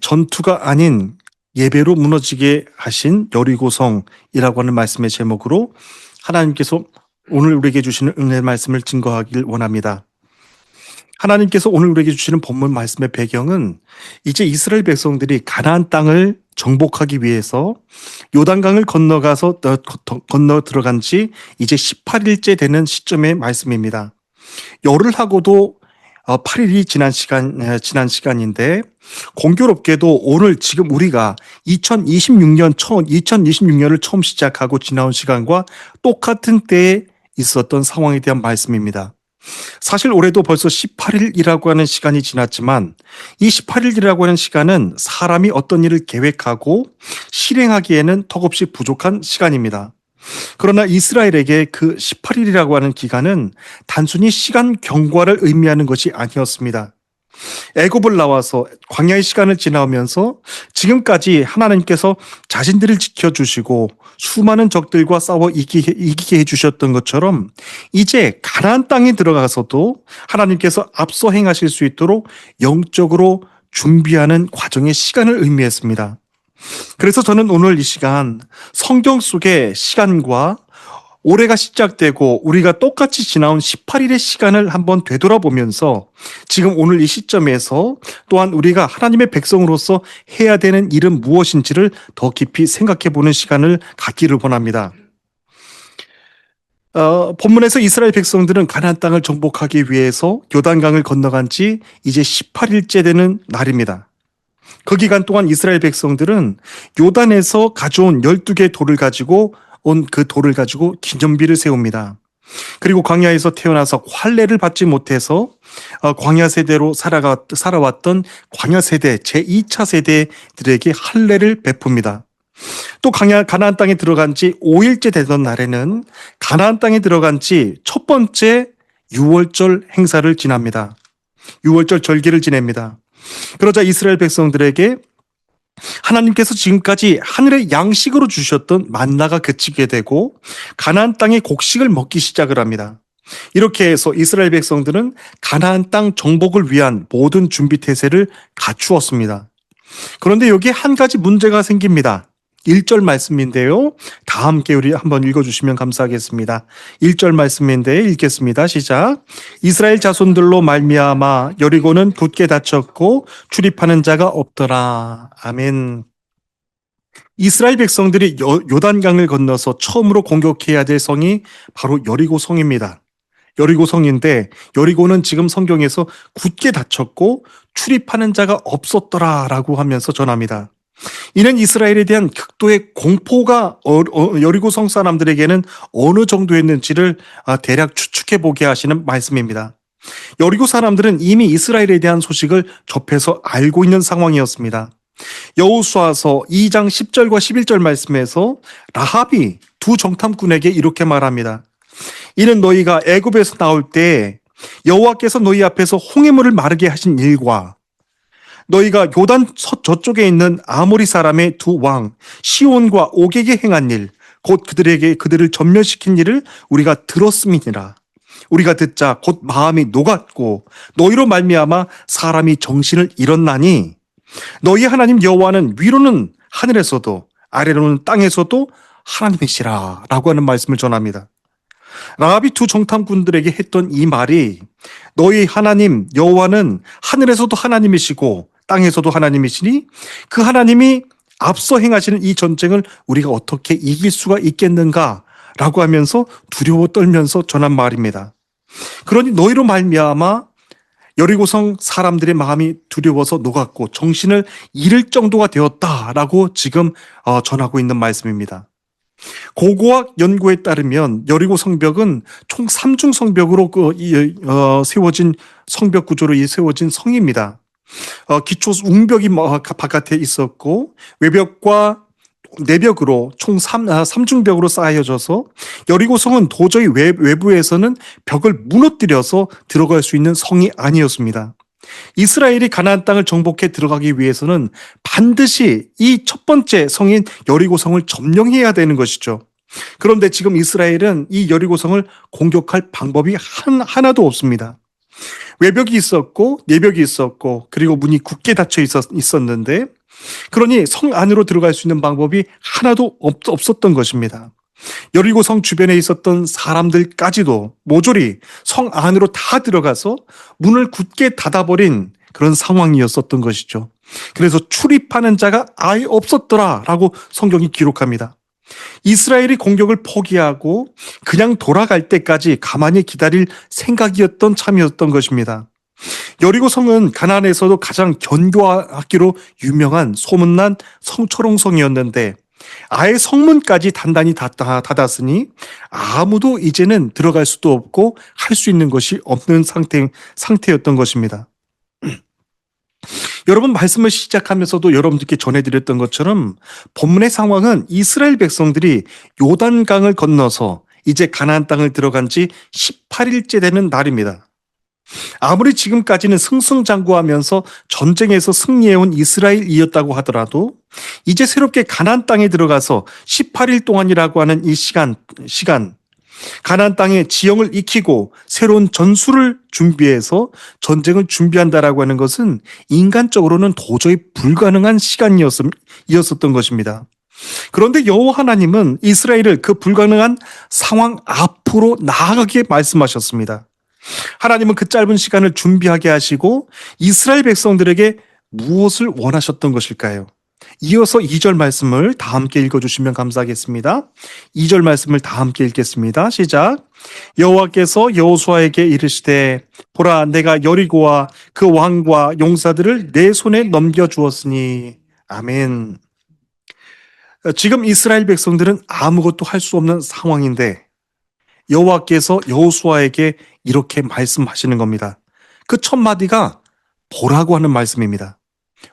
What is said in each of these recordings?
전투가 아닌 예배로 무너지게 하신 여리고성이라고 하는 말씀의 제목으로 하나님께서 오늘 우리에게 주시는 은혜의 말씀을 증거하길 원합니다. 하나님께서 오늘 우리에게 주시는 본문 말씀의 배경은 이제 이스라엘 백성들이 가나안 땅을 정복하기 위해서 요단강을 건너 들어간 지 이제 18일째 되는 시점의 말씀입니다. 열흘 하고도 8일이 지난 시간인데, 공교롭게도 오늘 지금 우리가 2026년을 처음 시작하고 지나온 시간과 똑같은 때에 있었던 상황에 대한 말씀입니다. 사실 올해도 벌써 18일이라고 하는 시간이 지났지만, 이 18일이라고 하는 시간은 사람이 어떤 일을 계획하고 실행하기에는 턱없이 부족한 시간입니다. 그러나 이스라엘에게 그 18일이라고 하는 기간은 단순히 시간 경과를 의미하는 것이 아니었습니다. 애굽을 나와서 광야의 시간을 지나오면서 지금까지 하나님께서 자신들을 지켜주시고 수많은 적들과 싸워 이기게 해주셨던 것처럼, 이제 가나안 땅에 들어가서도 하나님께서 앞서 행하실 수 있도록 영적으로 준비하는 과정의 시간을 의미했습니다. 그래서 저는 오늘 이 시간 성경 속의 시간과 올해가 시작되고 우리가 똑같이 지나온 18일의 시간을 한번 되돌아보면서 지금 오늘 이 시점에서 또한 우리가 하나님의 백성으로서 해야 되는 일은 무엇인지를 더 깊이 생각해 보는 시간을 갖기를 원합니다. 본문에서 이스라엘 백성들은 가나안 땅을 정복하기 위해서 요단강을 건너간 지 이제 18일째 되는 날입니다. 그 기간 동안 이스라엘 백성들은 요단에서 가져온 12개의 돌을 가지고 기념비를 세웁니다. 그리고 광야에서 태어나서 환례를 받지 못해서 광야 세대로 살아왔던 광야 세대, 제2차 세대들에게 할례를 베풉니다. 또 가나안 땅에 들어간 지 5일째 되던 날에는 가나안 땅에 들어간 지 첫 번째 유월절 행사를 지납니다. 유월절 절기를 지냅니다. 그러자 이스라엘 백성들에게 하나님께서 지금까지 하늘의 양식으로 주셨던 만나가 그치게 되고 가나안 땅의 곡식을 먹기 시작을 합니다. 이렇게 해서 이스라엘 백성들은 가나안 땅 정복을 위한 모든 준비 태세를 갖추었습니다. 그런데 여기에 한 가지 문제가 생깁니다. 1절 말씀인데요. 다 함께 우리 한번 읽어주시면 감사하겠습니다. 1절 말씀인데 읽겠습니다. 시작. 이스라엘 자손들로 말미암아 여리고는 굳게 닫혔고 출입하는 자가 없더라. 아멘. 이스라엘 백성들이 요단강을 건너서 처음으로 공격해야 될 성이 바로 여리고 성입니다. 여리고 성인데, 여리고는 지금 성경에서 굳게 닫혔고 출입하는 자가 없었더라라고 하면서 전합니다. 이는 이스라엘에 대한 극도의 공포가 여리고 성 사람들에게는 어느 정도였는지를 대략 추측해 보게 하시는 말씀입니다. 여리고 사람들은 이미 이스라엘에 대한 소식을 접해서 알고 있는 상황이었습니다. 여호수아서 2장 10절과 11절 말씀에서 라합이 두 정탐꾼에게 이렇게 말합니다. 이는 너희가 애굽에서 나올 때 여호와께서 너희 앞에서 홍해물을 마르게 하신 일과 너희가 요단 저쪽에 있는 아모리 사람의 두 왕 시온과 옥에게 행한 일, 곧 그들을 전멸시킨 일을 우리가 들었음이니라. 우리가 듣자 곧 마음이 녹았고 너희로 말미암아 사람이 정신을 잃었나니 너희 하나님 여호와는 위로는 하늘에서도 아래로는 땅에서도 하나님이시라 라고 하는 말씀을 전합니다. 라합이 두 정탐꾼들에게 했던 이 말이 너희 하나님 여호와는 하늘에서도 하나님이시고 땅에서도 하나님이시니 그 하나님이 앞서 행하시는 이 전쟁을 우리가 어떻게 이길 수가 있겠는가 라고 하면서 두려워 떨면서 전한 말입니다. 그러니 너희로 말미암아 여리고성 사람들의 마음이 두려워서 녹았고 정신을 잃을 정도가 되었다라고 지금 전하고 있는 말씀입니다. 고고학 연구에 따르면 여리고 성벽은 총 3중 성벽으로 세워진 성벽 구조로 세워진 성입니다. 기초 웅벽이 바깥에 있었고 외벽과 내벽으로 총 3중벽으로 쌓여져서 여리고성은 도저히 외부에서는 벽을 무너뜨려서 들어갈 수 있는 성이 아니었습니다. 이스라엘이 가나안 땅을 정복해 들어가기 위해서는 반드시 이 첫 번째 성인 여리고성을 점령해야 되는 것이죠. 그런데 지금 이스라엘은 이 여리고성을 공격할 방법이 하나도 없습니다. 외벽이 있었고 내벽이 있었고 그리고 문이 굳게 닫혀 있었는데 그러니 성 안으로 들어갈 수 있는 방법이 하나도 없었던 것입니다. 여리고 성 주변에 있었던 사람들까지도 모조리 성 안으로 다 들어가서 문을 굳게 닫아버린 그런 상황이었었던 것이죠. 그래서 출입하는 자가 아예 없었더라라고 성경이 기록합니다. 이스라엘이 공격을 포기하고 그냥 돌아갈 때까지 가만히 기다릴 생각이었던 참이었던 것입니다. 여리고 성은 가나안에서도 가장 견고하기로 유명한 소문난 성초롱성이었는데 아예 성문까지 단단히 닫았으니 아무도 이제는 들어갈 수도 없고 할 수 있는 것이 없는 상태였던 것입니다. 여러분 말씀을 시작하면서도 여러분들께 전해드렸던 것처럼 본문의 상황은 이스라엘 백성들이 요단강을 건너서 이제 가나안 땅을 들어간 지 18일째 되는 날입니다. 아무리 지금까지는 승승장구하면서 전쟁에서 승리해온 이스라엘이었다고 하더라도 이제 새롭게 가나안 땅에 들어가서 18일 동안이라고 하는 이 시간 가나안 땅의 지형을 익히고 새로운 전술을 준비해서 전쟁을 준비한다라고 하는 것은 인간적으로는 도저히 불가능한 시간이었었던 것입니다. 그런데 여호와 하나님은 이스라엘을 그 불가능한 상황 앞으로 나아가게 말씀하셨습니다. 하나님은 그 짧은 시간을 준비하게 하시고 이스라엘 백성들에게 무엇을 원하셨던 것일까요? 이어서 2절 말씀을 다 함께 읽어주시면 감사하겠습니다. 2절 말씀을 다 함께 읽겠습니다. 시작. 여호와께서 여호수아에게 이르시되 보라 내가 여리고와 그 왕과 용사들을 내 손에 넘겨주었으니. 아멘. 지금 이스라엘 백성들은 아무것도 할 수 없는 상황인데 여호와께서 여호수아에게 이렇게 말씀하시는 겁니다. 그 첫 마디가 보라고 하는 말씀입니다.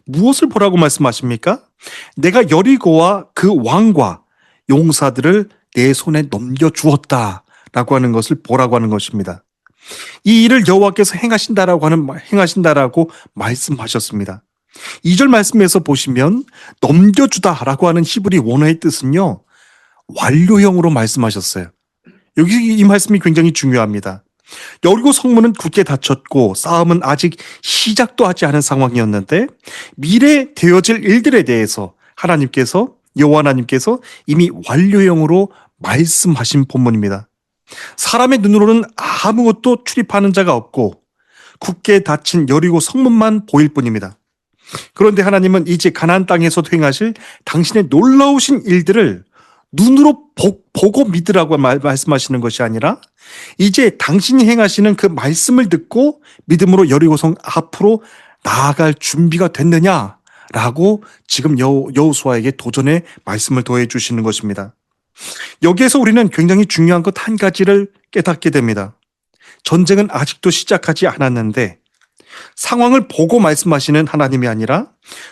무엇을 보라고 말씀하십니까? 내가 여리고와 그 왕과 용사들을 내 손에 넘겨주었다 라고 하는 것을 보라고 하는 것입니다. 이 일을 여호와께서 행하신다라고 말씀하셨습니다. 2절 말씀에서 보시면 넘겨주다라고 하는 히브리 원어의 뜻은요 완료형으로 말씀하셨어요. 여기 이 말씀이 굉장히 중요합니다. 여리고 성문은 굳게 닫혔고 싸움은 아직 시작도 하지 않은 상황이었는데 미래 되어질 일들에 대해서 여호와 하나님께서 이미 완료형으로 말씀하신 본문입니다. 사람의 눈으로는 아무것도 출입하는 자가 없고 굳게 닫힌 여리고 성문만 보일 뿐입니다. 그런데 하나님은 이제 가나안 땅에서 행하실 당신의 놀라우신 일들을 눈으로 보고 믿으라고 말씀하시는 것이 아니라 이제 당신이 행하시는 그 말씀을 듣고 믿음으로 여리고성 앞으로 나아갈 준비가 됐느냐라고 지금 여호수아에게 도전의 말씀을 더해 주시는 것입니다. 여기에서 우리는 굉장히 중요한 것 한 가지를 깨닫게 됩니다. 전쟁은 아직도 시작하지 않았는데 상황을 보고 말씀하시는 하나님이 아니라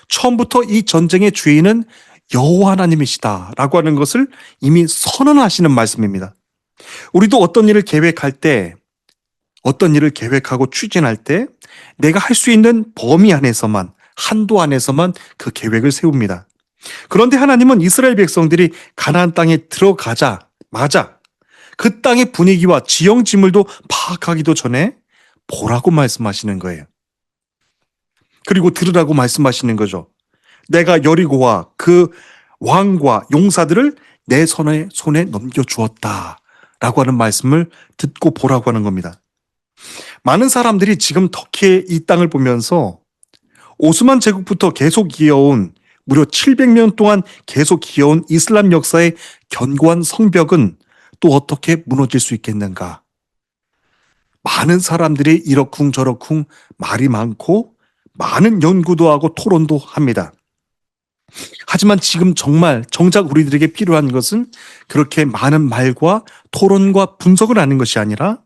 처음부터 이 전쟁의 주인은 여호와 하나님이시다라고 하는 것을 이미 선언하시는 말씀입니다. 우리도 어떤 일을 계획하고 추진할 때 내가 할 수 있는 범위 안에서만, 한도 안에서만 그 계획을 세웁니다. 그런데 하나님은 이스라엘 백성들이 가나안 땅에 들어가자마자 그 땅의 분위기와 지형 지물도 파악하기도 전에 보라고 말씀하시는 거예요. 그리고 들으라고 말씀하시는 거죠. 내가 여리고와 그 왕과 용사들을 내 손에 넘겨주었다 라고 하는 말씀을 듣고 보라고 하는 겁니다. 많은 사람들이 지금 터키의 이 땅을 보면서 오스만 제국부터 계속 이어온 무려 700년 동안 계속 이어온 이슬람 역사의 견고한 성벽은 또 어떻게 무너질 수 있겠는가? 많은 사람들이 이러쿵저러쿵 말이 많고 많은 연구도 하고 토론도 합니다. 하지만 지금 정작 우리들에게 필요한 것은 그렇게 많은 말과 토론과 분석을 하는 것이 아니라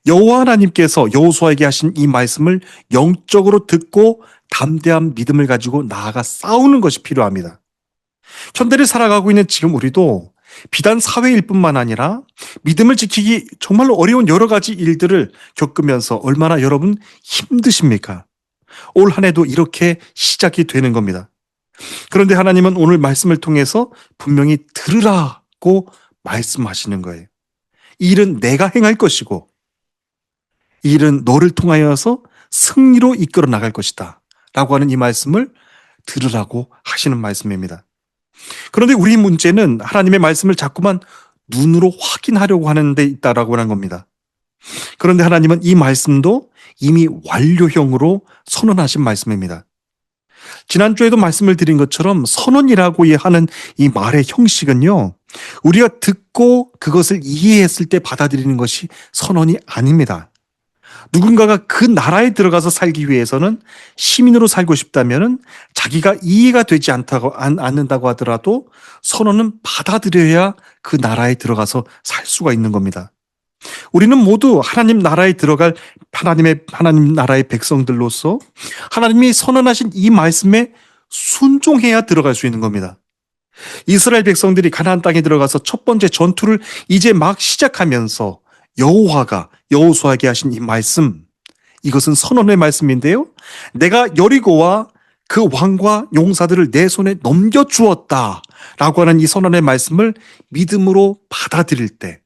여호와 하나님께서 여호수아에게 하신 이 말씀을 영적으로 듣고 담대한 믿음을 가지고 나아가 싸우는 것이 필요합니다. 현대를 살아가고 있는 지금 우리도 비단 사회일 뿐만 아니라 믿음을 지키기 정말로 어려운 여러 가지 일들을 겪으면서 얼마나 여러분 힘드십니까? 올 한 해도 이렇게 시작이 되는 겁니다. 그런데 하나님은 오늘 말씀을 통해서 분명히 들으라고 말씀하시는 거예요. 이 일은 내가 행할 것이고 이 일은 너를 통하여서 승리로 이끌어 나갈 것이다 라고 하는 이 말씀을 들으라고 하시는 말씀입니다. 그런데 우리 문제는 하나님의 말씀을 자꾸만 눈으로 확인하려고 하는 데 있다라고 하는 겁니다. 그런데 하나님은 이 말씀도 이미 완료형으로 선언하신 말씀입니다. 지난주에도 말씀을 드린 것처럼 선언이라고 하는 이 말의 형식은요, 우리가 듣고 그것을 이해했을 때 받아들이는 것이 선언이 아닙니다. 누군가가 그 나라에 들어가서 살기 위해서는 시민으로 살고 싶다면 자기가 이해가 되지 않는다고 하더라도 선언은 받아들여야 그 나라에 들어가서 살 수가 있는 겁니다. 우리는 모두 하나님 나라에 들어갈 하나님 나라의 백성들로서 하나님이 선언하신 이 말씀에 순종해야 들어갈 수 있는 겁니다. 이스라엘 백성들이 가나안 땅에 들어가서 첫 번째 전투를 이제 막 시작하면서 여호와가 여호수아에게 하신 이 말씀, 이것은 선언의 말씀인데요. 내가 여리고와 그 왕과 용사들을 내 손에 넘겨주었다 라고 하는 이 선언의 말씀을 믿음으로 받아들일 때,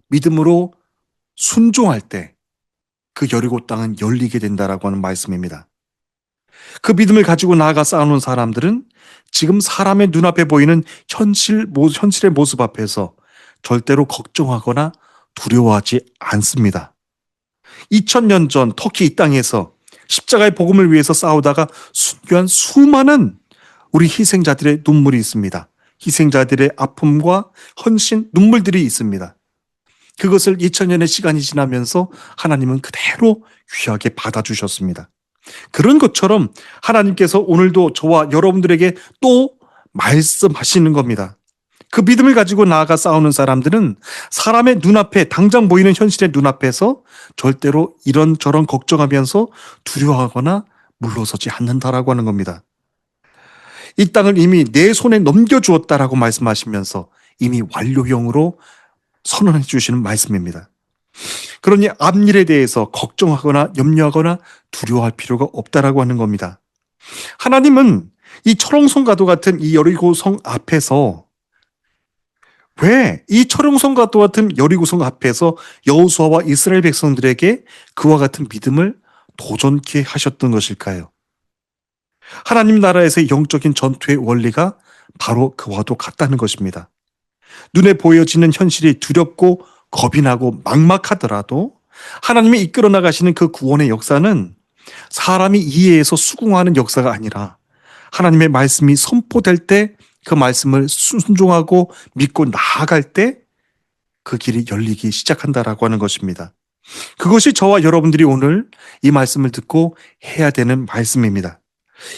믿음으로 순종할 때 그 여리고 땅은 열리게 된다라고 하는 말씀입니다. 그 믿음을 가지고 나아가 싸우는 사람들은 지금 사람의 눈앞에 보이는 현실의 모습 앞에서 절대로 걱정하거나 두려워하지 않습니다. 2000년 전 터키 이 땅에서 십자가의 복음을 위해서 싸우다가 순교한 수많은 우리 희생자들의 눈물이 있습니다. 희생자들의 아픔과 헌신, 눈물들이 있습니다. 그것을 2000년의 시간이 지나면서 하나님은 그대로 귀하게 받아주셨습니다. 그런 것처럼 하나님께서 오늘도 저와 여러분들에게 또 말씀하시는 겁니다. 그 믿음을 가지고 나아가 싸우는 사람들은 사람의 눈앞에, 당장 보이는 현실의 눈앞에서 절대로 이런저런 걱정하면서 두려워하거나 물러서지 않는다라고 하는 겁니다. 이 땅을 이미 내 손에 넘겨주었다라고 말씀하시면서 이미 완료형으로 선언해 주시는 말씀입니다. 그러니 앞일에 대해서 걱정하거나 염려하거나 두려워할 필요가 없다라고 하는 겁니다. 하나님은 이 철옹성과도 같은 이 여리고성 앞에서, 왜 이 철옹성과도 같은 여리고성 앞에서 여호수아와 이스라엘 백성들에게 그와 같은 믿음을 도전케 하셨던 것일까요? 하나님 나라에서의 영적인 전투의 원리가 바로 그와도 같다는 것입니다. 눈에 보여지는 현실이 두렵고 겁이 나고 막막하더라도 하나님이 이끌어 나가시는 그 구원의 역사는 사람이 이해해서 수긍하는 역사가 아니라 하나님의 말씀이 선포될 때 그 말씀을 순종하고 믿고 나아갈 때 그 길이 열리기 시작한다라고 하는 것입니다. 그것이 저와 여러분들이 오늘 이 말씀을 듣고 해야 되는 말씀입니다.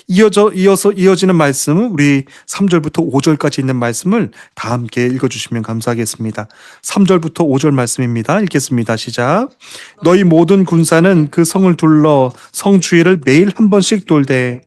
이어서 이어지는 말씀은 우리 3절부터 5절까지 있는 말씀을 다 함께 읽어주시면 감사하겠습니다. 3절부터 5절 말씀입니다. 읽겠습니다. 시작. 너희 모든 군사는 그 성을 둘러 성 주위를 매일 한 번씩 돌되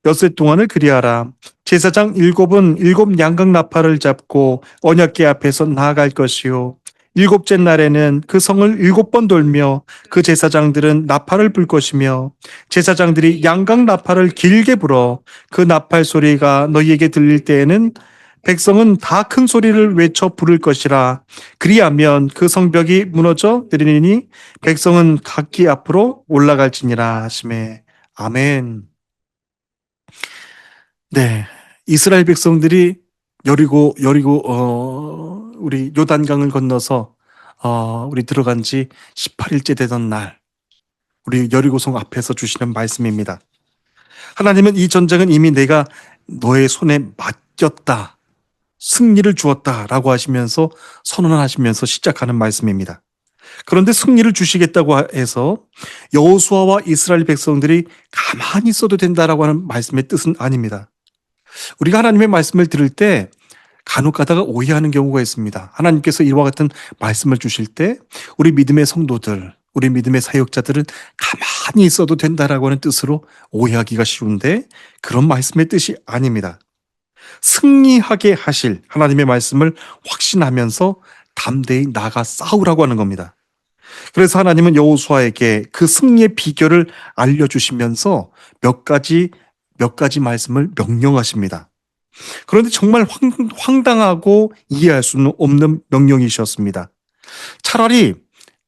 엿새 동안을 그리하라. 제사장 7은 7 양각 나팔을 잡고 언약궤 앞에서 나아갈 것이요. 7째 날에는 그 성을 7번 돌며 그 제사장들은 나팔을 불 것이며 제사장들이 양각 나팔을 길게 불어 그 나팔 소리가 너희에게 들릴 때에는 백성은 다 큰 소리를 외쳐 부를 것이라. 그리하면 그 성벽이 무너져 내리니 백성은 각기 앞으로 올라갈지니라 하시매. 아멘. 네, 이스라엘 백성들이 우리 요단강을 건너서 우리 들어간 지 18일째 되던 날, 우리 여리고성 앞에서 주시는 말씀입니다. 하나님은 이 전쟁은 이미 내가 너의 손에 맡겼다, 승리를 주었다라고 하시면서 선언하시면서 시작하는 말씀입니다. 그런데 승리를 주시겠다고 해서 여호수아와 이스라엘 백성들이 가만히 있어도 된다라고 하는 말씀의 뜻은 아닙니다. 우리가 하나님의 말씀을 들을 때 간혹 가다가 오해하는 경우가 있습니다. 하나님께서 이와 같은 말씀을 주실 때 우리 믿음의 성도들, 우리 믿음의 사역자들은 가만히 있어도 된다라고 하는 뜻으로 오해하기가 쉬운데 그런 말씀의 뜻이 아닙니다. 승리하게 하실 하나님의 말씀을 확신하면서 담대히 나가 싸우라고 하는 겁니다. 그래서 하나님은 여호수아에게 그 승리의 비결을 알려주시면서 몇 가지 말씀을 명령하십니다. 그런데 정말 황당하고 이해할 수는 없는 명령이셨습니다. 차라리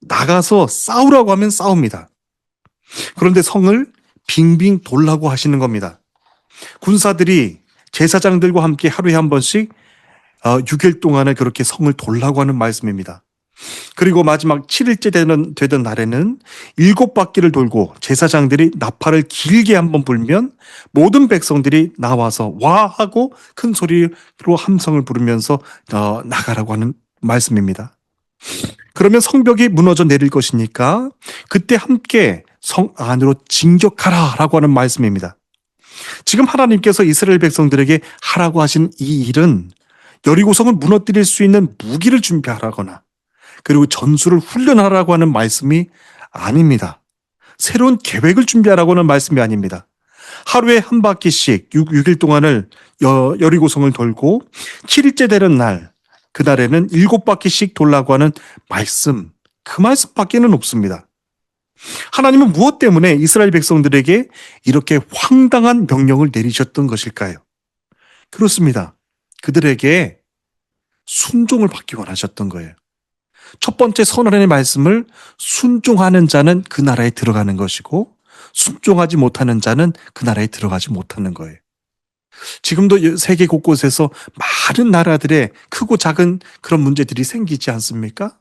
나가서 싸우라고 하면 싸웁니다. 그런데 성을 빙빙 돌라고 하시는 겁니다. 군사들이 제사장들과 함께 하루에 한 번씩 6일 동안에 그렇게 성을 돌라고 하는 말씀입니다. 그리고 마지막 7일째 되던 날에는 7바퀴를 돌고 제사장들이 나팔을 길게 한번 불면 모든 백성들이 나와서 와 하고 큰 소리로 함성을 부르면서 나가라고 하는 말씀입니다. 그러면 성벽이 무너져 내릴 것이니까 그때 함께 성 안으로 진격하라라고 하는 말씀입니다. 지금 하나님께서 이스라엘 백성들에게 하라고 하신 이 일은 여리고성을 무너뜨릴 수 있는 무기를 준비하라거나 그리고 전술을 훈련하라고 하는 말씀이 아닙니다. 새로운 계획을 준비하라고 하는 말씀이 아닙니다. 하루에 한 바퀴씩 6일 동안을 여리고성을 돌고 7일째 되는 날, 그날에는 7바퀴씩 돌라고 하는 말씀, 그 말씀밖에는 없습니다. 하나님은 무엇 때문에 이스라엘 백성들에게 이렇게 황당한 명령을 내리셨던 것일까요? 그렇습니다. 그들에게 순종을 받기 원하셨던 거예요. 첫 번째 선언의 말씀을 순종하는 자는 그 나라에 들어가는 것이고 순종하지 못하는 자는 그 나라에 들어가지 못하는 거예요. 지금도 세계 곳곳에서 많은 나라들의 크고 작은 그런 문제들이 생기지 않습니까?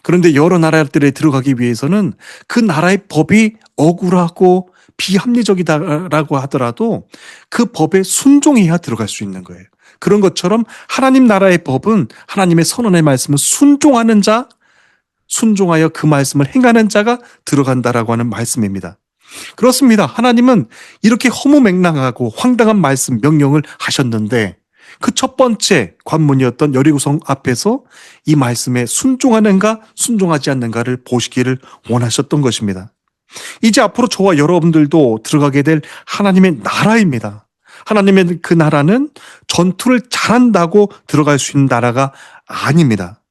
그런데 여러 나라들에 들어가기 위해서는 그 나라의 법이 억울하고 비합리적이다라고 하더라도 그 법에 순종해야 들어갈 수 있는 거예요. 그런 것처럼 하나님 나라의 법은 하나님의 선언의 말씀을 순종하는 자, 순종하여 그 말씀을 행하는 자가 들어간다라고 하는 말씀입니다. 그렇습니다. 하나님은 이렇게 허무맹랑하고 황당한 말씀, 명령을 하셨는데 그 첫 번째 관문이었던 여리고성 앞에서 이 말씀에 순종하는가 순종하지 않는가를 보시기를 원하셨던 것입니다. 이제 앞으로 저와 여러분들도 들어가게 될 하나님의 나라입니다. 하나님의 그 나라는 전투를 잘한다고 들어갈 수 있는 나라가 아닙니다.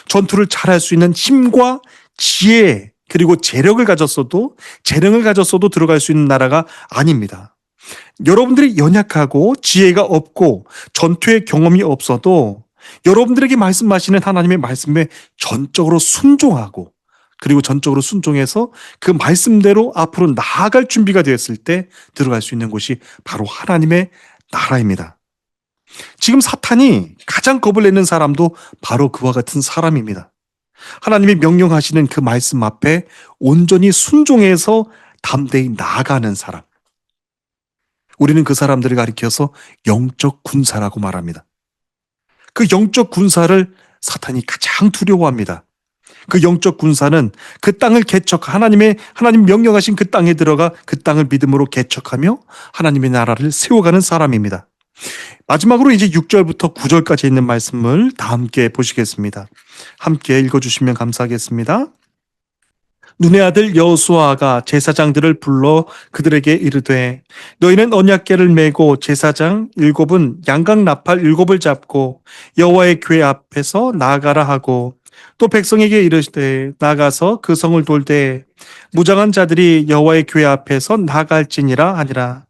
전투를 잘할 수 있는 힘과 지혜 그리고 재능을 가졌어도 들어갈 수 있는 나라가 아닙니다. 여러분들이 연약하고 지혜가 없고 전투의 경험이 없어도 여러분들에게 말씀하시는 하나님의 말씀에 전적으로 순종하고 그리고 전적으로 순종해서 그 말씀대로 앞으로 나아갈 준비가 되었을 때 들어갈 수 있는 곳이 바로 하나님의 나라입니다. 지금 사탄이 가장 겁을 내는 사람도 바로 그와 같은 사람입니다. 하나님이 명령하시는 그 말씀 앞에 온전히 순종해서 담대히 나아가는 사람. 우리는 그 사람들을 가리켜서 영적 군사라고 말합니다. 그 영적 군사를 사탄이 가장 두려워합니다. 그 영적 군사는 그 땅을 하나님 명령하신 그 땅에 들어가 그 땅을 믿음으로 개척하며 하나님의 나라를 세워가는 사람입니다. 마지막으로 이제 6절부터 9절까지 있는 말씀을 다 함께 보시겠습니다. 함께 읽어주시면 감사하겠습니다. 눈의 아들 여호수아가 제사장들을 불러 그들에게 이르되 너희는 언약궤를 메고 제사장 7은 양각 나팔 7을 잡고 여호와의 궤 앞에서 나아가라 하고 또 백성에게 이르시되 나가서 그 성을 돌되 무장한 자들이 여호와의 궤 앞에서 나갈지니라 하니라.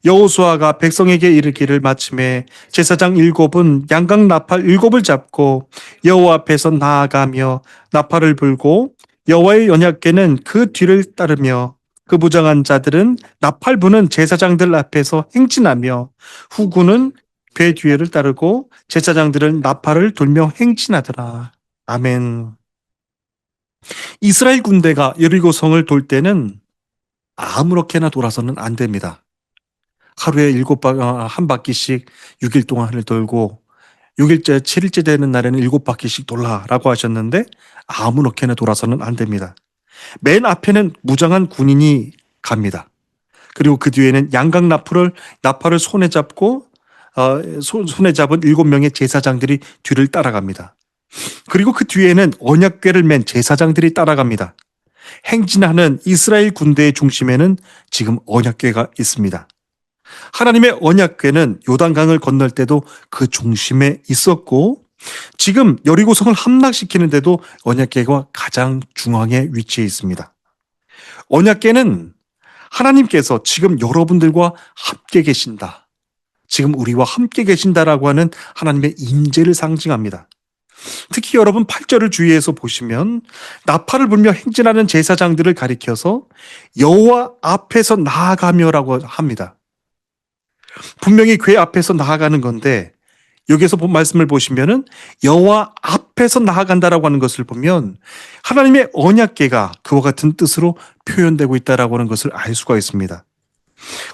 여호수아가 백성에게 이르기를 마침에 제사장 7은 양각 나팔 7을 잡고 여호와 앞에서 나아가며 나팔을 불고 여호와의 언약궤는 그 뒤를 따르며 그 무장한 자들은 나팔 부는 제사장들 앞에서 행진하며 후군은 궤 뒤를 따르고 제사장들은 나팔을 돌며 행진하더라. 아멘. 이스라엘 군대가 여리고성을 돌 때는 아무렇게나 돌아서는 안 됩니다. 하루에 한 바퀴씩 6일 동안을 돌고 6일째, 7일째 되는 날에는 7바퀴씩 돌라라고 하셨는데 아무렇게나 돌아서는 안 됩니다. 맨 앞에는 무장한 군인이 갑니다. 그리고 그 뒤에는 양각 나팔을 손에 잡고 손에 잡은 7명의 제사장들이 뒤를 따라갑니다. 그리고 그 뒤에는 언약궤를 맨 제사장들이 따라갑니다. 행진하는 이스라엘 군대의 중심에는 지금 언약궤가 있습니다. 하나님의 언약궤는 요단강을 건널 때도 그 중심에 있었고 지금 여리고성을 함락시키는데도 언약궤가 가장 중앙에 위치해 있습니다. 언약궤는 하나님께서 지금 여러분들과 함께 계신다. 지금 우리와 함께 계신다라고 하는 하나님의 임재를 상징합니다. 특히 여러분 8절을 주의해서 보시면 나팔을 불며 행진하는 제사장들을 가리켜서 여호와 앞에서 나아가며라고 합니다. 분명히 궤 앞에서 나아가는 건데 여기서 본 말씀을 보시면은 여호와 앞에서 나아간다라고 하는 것을 보면 하나님의 언약궤가 그와 같은 뜻으로 표현되고 있다라고 하는 것을 알 수가 있습니다.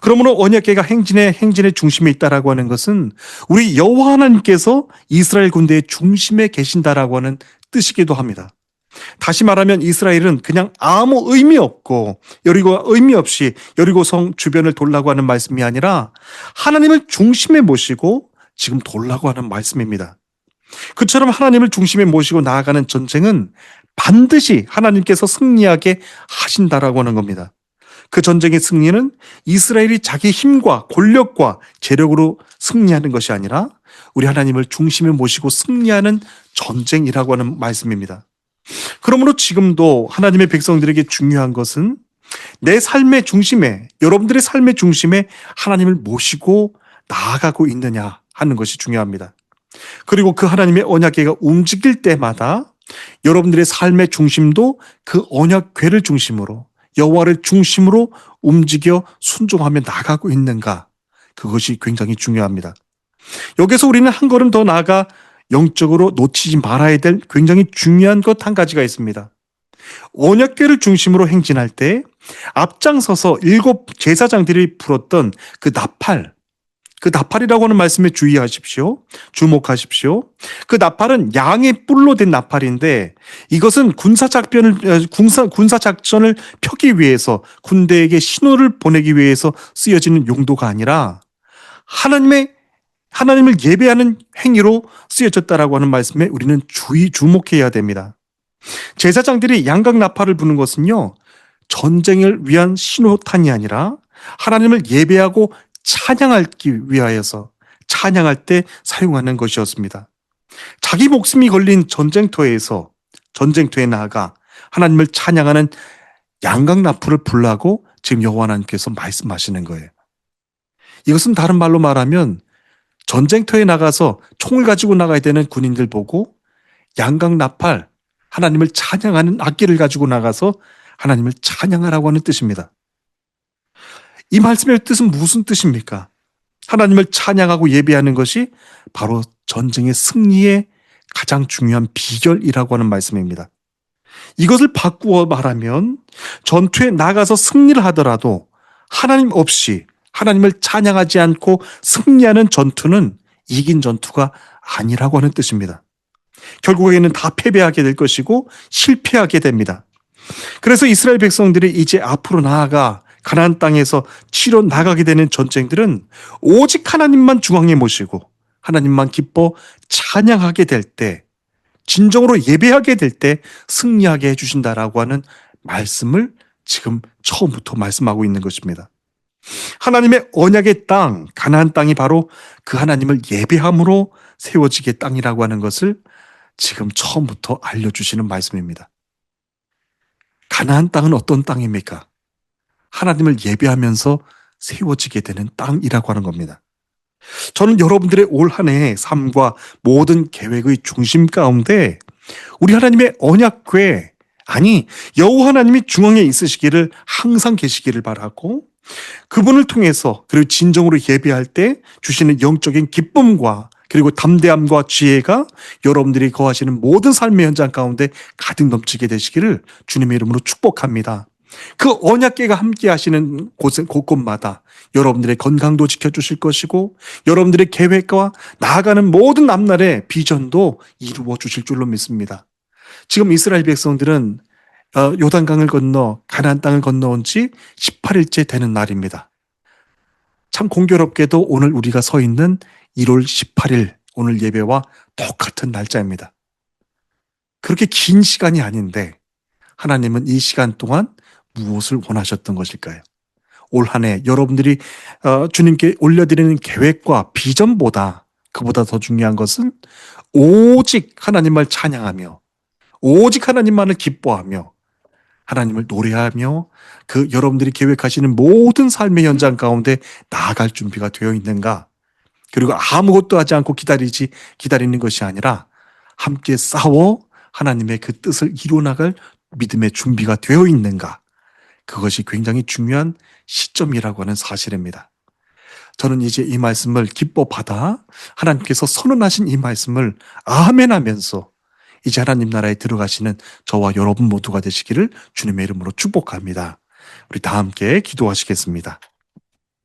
그러므로 언약궤가 행진의 중심에 있다라고 하는 것은 우리 여호와 하나님께서 이스라엘 군대의 중심에 계신다라고 하는 뜻이기도 합니다. 다시 말하면 이스라엘은 그냥 아무 의미 없고 의미 없이 여리고성 주변을 돌라고 하는 말씀이 아니라 하나님을 중심에 모시고 지금 돌라고 하는 말씀입니다. 그처럼 하나님을 중심에 모시고 나아가는 전쟁은 반드시 하나님께서 승리하게 하신다라고 하는 겁니다. 그 전쟁의 승리는 이스라엘이 자기 힘과 권력과 재력으로 승리하는 것이 아니라 우리 하나님을 중심에 모시고 승리하는 전쟁이라고 하는 말씀입니다. 그러므로 지금도 하나님의 백성들에게 중요한 것은 내 삶의 중심에, 여러분들의 삶의 중심에 하나님을 모시고 나아가고 있느냐 하는 것이 중요합니다. 그리고 그 하나님의 언약궤가 움직일 때마다 여러분들의 삶의 중심도 그 언약궤를 중심으로 여호와를 중심으로 움직여 순종하며 나가고 있는가, 그것이 굉장히 중요합니다. 여기서 우리는 한 걸음 더 나아가 영적으로 놓치지 말아야 될 굉장히 중요한 것 한 가지가 있습니다. 언약궤를 중심으로 행진할 때 앞장서서 7 제사장들이 불었던 그 나팔이라고 하는 말씀에 주의하십시오. 주목하십시오. 그 나팔은 양의 뿔로 된 나팔인데 이것은 군사작전을 펴기 위해서 군대에게 신호를 보내기 위해서 쓰여지는 용도가 아니라 하나님을 예배하는 행위로 쓰여졌다라고 하는 말씀에 우리는 주목해야 됩니다. 제사장들이 양각 나팔을 부는 것은요, 전쟁을 위한 신호탄이 아니라 하나님을 예배하고 찬양하기 위하여서 찬양할 때 사용하는 것이었습니다. 자기 목숨이 걸린 전쟁터에 나아가 하나님을 찬양하는 양각 나팔을 불라고 지금 여호와 하나님께서 말씀하시는 거예요. 이것은 다른 말로 말하면 전쟁터에 나가서 총을 가지고 나가야 되는 군인들 보고 양각 나팔, 하나님을 찬양하는 악기를 가지고 나가서 하나님을 찬양하라고 하는 뜻입니다. 이 말씀의 뜻은 무슨 뜻입니까? 하나님을 찬양하고 예배하는 것이 바로 전쟁의 승리의 가장 중요한 비결이라고 하는 말씀입니다. 이것을 바꾸어 말하면 전투에 나가서 승리를 하더라도 하나님 없이 하나님을 찬양하지 않고 승리하는 전투는 이긴 전투가 아니라고 하는 뜻입니다. 결국에는 다 패배하게 될 것이고 실패하게 됩니다. 그래서 이스라엘 백성들이 이제 앞으로 나아가 가나안 땅에서 치러 나가게 되는 전쟁들은 오직 하나님만 중앙에 모시고 하나님만 기뻐 찬양하게 될 때, 진정으로 예배하게 될 때 승리하게 해주신다라고 하는 말씀을 지금 처음부터 말씀하고 있는 것입니다. 하나님의 언약의 땅, 가나안 땅이 바로 그 하나님을 예배함으로 세워지게 땅이라고 하는 것을 지금 처음부터 알려주시는 말씀입니다. 가나안 땅은 어떤 땅입니까? 하나님을 예배하면서 세워지게 되는 땅이라고 하는 겁니다. 저는 여러분들의 올 한 해의 삶과 모든 계획의 중심 가운데 우리 하나님의 언약궤, 여호와 하나님이 중앙에 있으시기를 항상 계시기를 바라고, 그분을 통해서 그리고 진정으로 예배할 때 주시는 영적인 기쁨과 그리고 담대함과 지혜가 여러분들이 거하시는 모든 삶의 현장 가운데 가득 넘치게 되시기를 주님의 이름으로 축복합니다. 그 언약궤가 함께 하시는 곳곳마다 여러분들의 건강도 지켜주실 것이고 여러분들의 계획과 나아가는 모든 앞날의 비전도 이루어 주실 줄로 믿습니다. 지금 이스라엘 백성들은 요단강을 건너 가나안 땅을 건너온 지 18일째 되는 날입니다. 참 공교롭게도 오늘 우리가 서 있는 1월 18일 오늘 예배와 똑같은 날짜입니다. 그렇게 긴 시간이 아닌데 하나님은 이 시간 동안 무엇을 원하셨던 것일까요? 올 한 해 여러분들이 주님께 올려드리는 계획과 비전보다 그보다 더 중요한 것은 오직 하나님을 찬양하며 오직 하나님만을 기뻐하며 하나님을 노래하며 그 여러분들이 계획하시는 모든 삶의 현장 가운데 나아갈 준비가 되어 있는가? 그리고 아무것도 하지 않고 기다리는 것이 아니라 함께 싸워 하나님의 그 뜻을 이루어나갈 믿음의 준비가 되어 있는가? 그것이 굉장히 중요한 시점이라고 하는 사실입니다. 저는 이제 이 말씀을 기뻐 받아 하나님께서 선언하신 이 말씀을 아멘 하면서 이제 하나님 나라에 들어가시는 저와 여러분 모두가 되시기를 주님의 이름으로 축복합니다. 우리 다 함께 기도하시겠습니다.